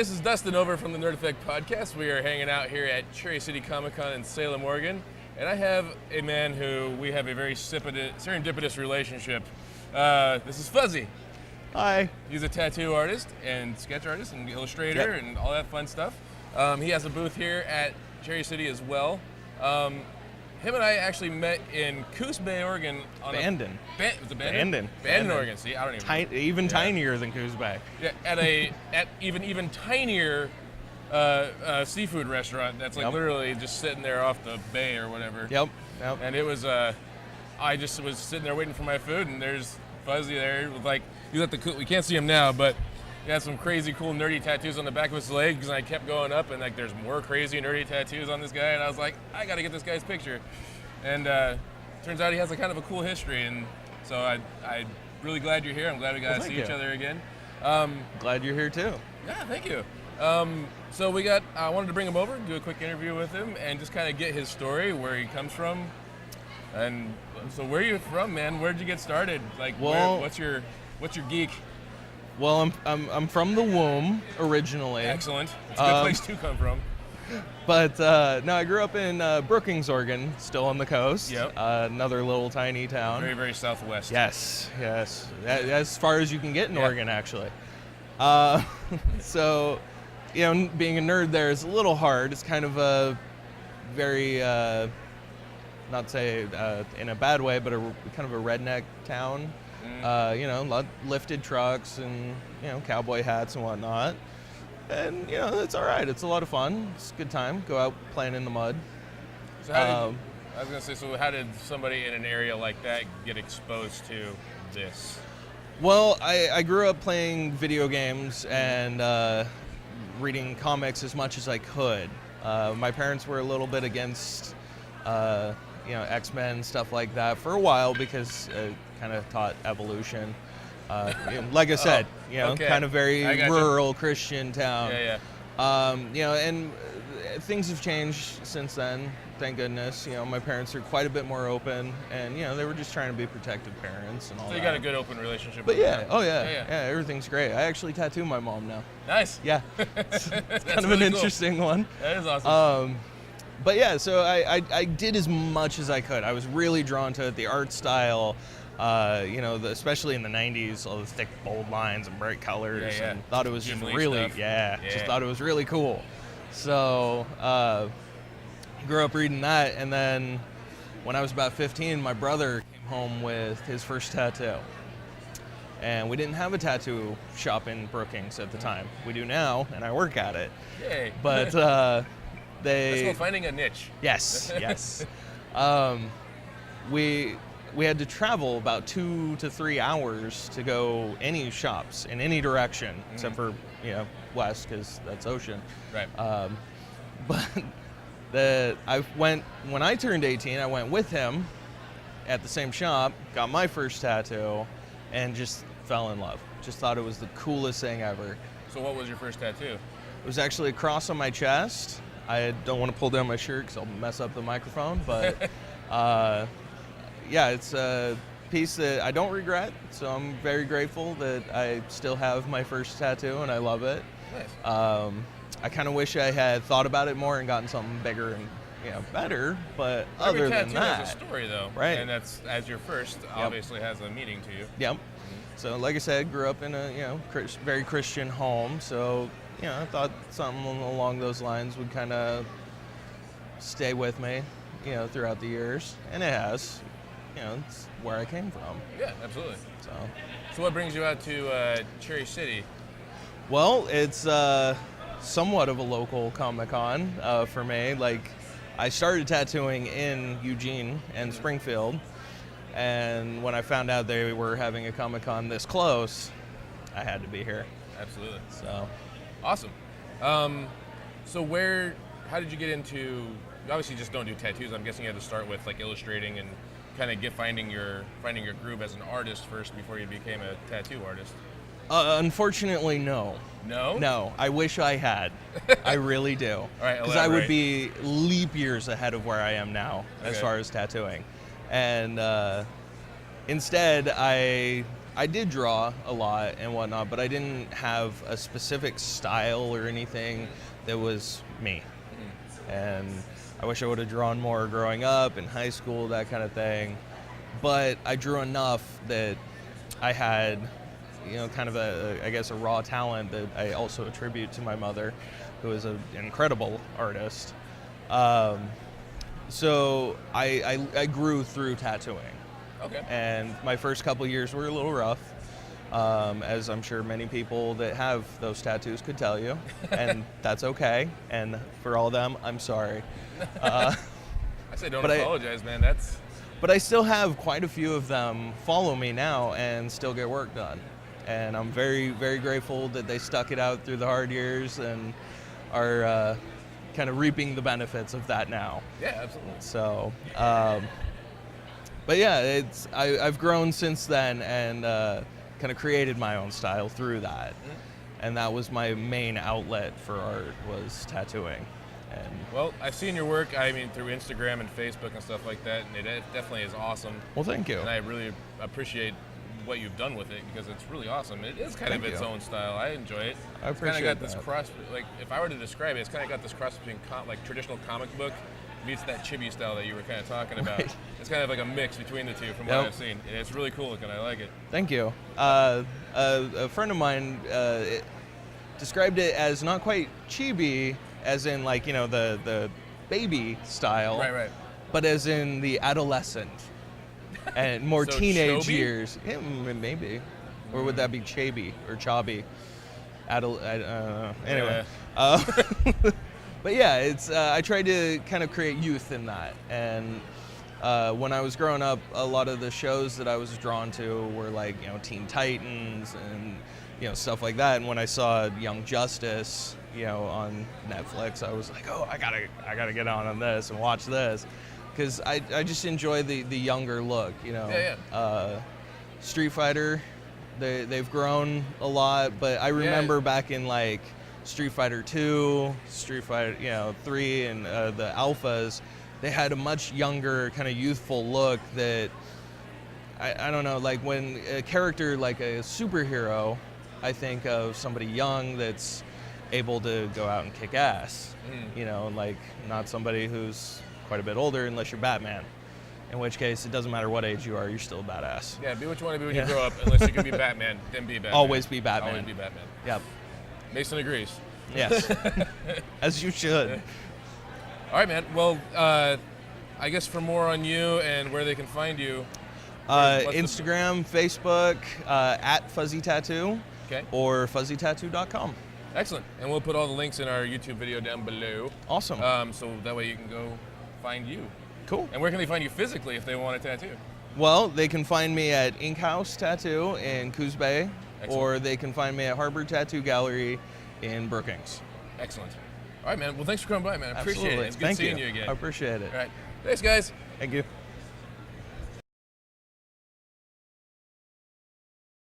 this is Dustin over from the Nerd Effect Podcast. We are hanging out here at Cherry City Comic Con in Salem, Oregon. And I have a man who we have a very serendipitous relationship. This is Fuzzy. Hi. He's a tattoo artist and sketch artist and illustrator and all that fun stuff. He has a booth here at Cherry City as well. Him and I actually met in Coos Bay, Oregon. On Bandon. Was it Bandon? Bandon, Oregon. See, I don't even. Tinier than Coos Bay. Yeah, at even tinier seafood restaurant that's like literally just sitting there off the bay or whatever. Yep. And it was I just was sitting there waiting for my food, and there's Fuzzy there with like we can't see him now, but he had some crazy cool nerdy tattoos on the back of his legs, and I kept going up, and like there's more crazy nerdy tattoos on this guy, and I was like, I gotta get this guy's picture. And turns out he has a kind of a cool history, and so I'm really glad you're here. I'm glad we got to see each other again. Glad you're here too. Yeah, thank you. So I wanted to bring him over, do a quick interview with him, and just kind of get his story, where he comes from. And so where are you from, man? Where'd you get started? Like, what's your geek? Well, I'm from the womb originally. Excellent. It's a good place to come from. But no, I grew up in Brookings, Oregon, still on the coast. Yep. Another little tiny town. Very, very southwest. Yes. As far as you can get in Oregon, actually. So, being a nerd there is a little hard. It's kind of a very, not say in a bad way, but kind of a redneck town. Lifted trucks and, cowboy hats and whatnot. And, it's all right. It's a lot of fun. It's a good time. Go out playing in the mud. So how did somebody in an area like that get exposed to this? Well, I grew up playing video games and reading comics as much as I could. My parents were a little bit against, X-Men, stuff like that for a while because it kind of taught evolution. Like I said, kind of very rural Christian town. And things have changed since then, thank goodness. My parents are quite a bit more open, and they were just trying to be protective parents and all that. So you got a good open relationship but with them. Yeah, everything's great. I actually tattoo my mom now. Nice. Yeah. It's kind of an interesting one. That is awesome. But yeah, so I did as much as I could. I was really drawn to the art style. Especially in the 90s, all the thick, bold lines and bright colors, and thought it was just really, just thought it was really cool. So, grew up reading that, and then when I was about 15, my brother came home with his first tattoo. And we didn't have a tattoo shop in Brookings at the time. We do now, and I work at it. Yay. But That's called finding a niche. Yes. We had to travel about 2 to 3 hours to go any shops in any direction, except for, west, because that's ocean. Right. But when I turned 18, I went with him at the same shop, got my first tattoo, and just fell in love. Just thought it was the coolest thing ever. So what was your first tattoo? It was actually a cross on my chest. I don't want to pull down my shirt because I'll mess up the microphone, but... it's a piece that I don't regret, so I'm very grateful that I still have my first tattoo, and I love it. Nice. I kind of wish I had thought about it more and gotten something bigger and better, but other than that... Every tattoo has a story, though. Right. And that's, as your first, obviously has a meaning to you. Yep. So, like I said, grew up in a, very Christian home, so, I thought something along those lines would kind of stay with me, throughout the years, and it has. It's where I came from. Yeah, absolutely. So what brings you out to Cherry City? Well, it's somewhat of a local Comic-Con for me. Like, I started tattooing in Eugene and Springfield, and when I found out they were having a Comic-Con this close, I had to be here. Absolutely. So awesome. How did you get into? You obviously just don't do tattoos. I'm guessing you had to start with like illustrating and kind of finding your groove as an artist first before you became a tattoo artist. Unfortunately, no. No? No. I wish I had. I really do. All right, because I would be leap years ahead of where I am now as far as tattooing. And instead, I I did draw a lot and whatnot, but I didn't have a specific style or anything that was me. And I wish I would have drawn more growing up in high school, that kind of thing. But I drew enough that I had, kind of a raw talent that I also attribute to my mother, who is an incredible artist. So I grew through tattooing. Okay. And my first couple years were a little rough, as I'm sure many people that have those tattoos could tell you, and that's okay. And for all of them, I'm sorry. I say don't apologize, man. But I still have quite a few of them follow me now and still get work done. And I'm very, very grateful that they stuck it out through the hard years and are kind of reaping the benefits of that now. Yeah, absolutely. So, but yeah, I've grown since then and kind of created my own style through that. And that was my main outlet for art, was tattooing. And well, I've seen your work, through Instagram and Facebook and stuff like that, and it definitely is awesome. Well, thank you. And I really appreciate what you've done with it, because it's really awesome. It is kind of its own style. I enjoy it. I appreciate It's kind of got this cross, like, if I were to describe it, it's kind of got this cross between traditional comic book meets that chibi style that you were kind of talking about. Right. It's kind of like a mix between the two from what I've seen. And it's really cool looking. I like it. Thank you. A friend of mine described it as not quite chibi, as in like, the baby style. Right. But as in the adolescent and more So teenage chobi? years. Yeah, maybe. Or would that be chaby or chobby? Anyway. But yeah, it's I tried to kind of create youth in that. And when I was growing up, a lot of the shows that I was drawn to were like, Teen Titans and, stuff like that. And when I saw Young Justice, on Netflix, I was like, oh, I gotta get on this and watch this. Because I just enjoy the younger look, Street Fighter, they've grown a lot, but I remember back in like Street Fighter 2, Street Fighter 3, and the alphas, they had a much younger, kind of youthful look that, I don't know, like when a character like a superhero, I think of somebody young that's able to go out and kick ass, like not somebody who's quite a bit older unless you're Batman. In which case, it doesn't matter what age you are, you're still a badass. Yeah, be what you want to be when you grow up. Unless you can be Batman, then be Batman. Always be Batman. Always be Batman. Yep. Mason agrees. Yes. As you should. All right, man. Well, I guess for more on you and where they can find you. Instagram, Facebook, at Fuzzy Tattoo. Okay. Or fuzzytattoo.com. Excellent. And we'll put all the links in our YouTube video down below. Awesome. So that way you can go find you. Cool. And where can they find you physically if they want a tattoo? Well, they can find me at Ink House Tattoo in Coos Bay, or they can find me at Harbor Tattoo Gallery in Brookings. Excellent. All right, man. Well, thanks for coming by, man. I appreciate it. It's good seeing you again. I appreciate it. All right. Thanks, guys. Thank you.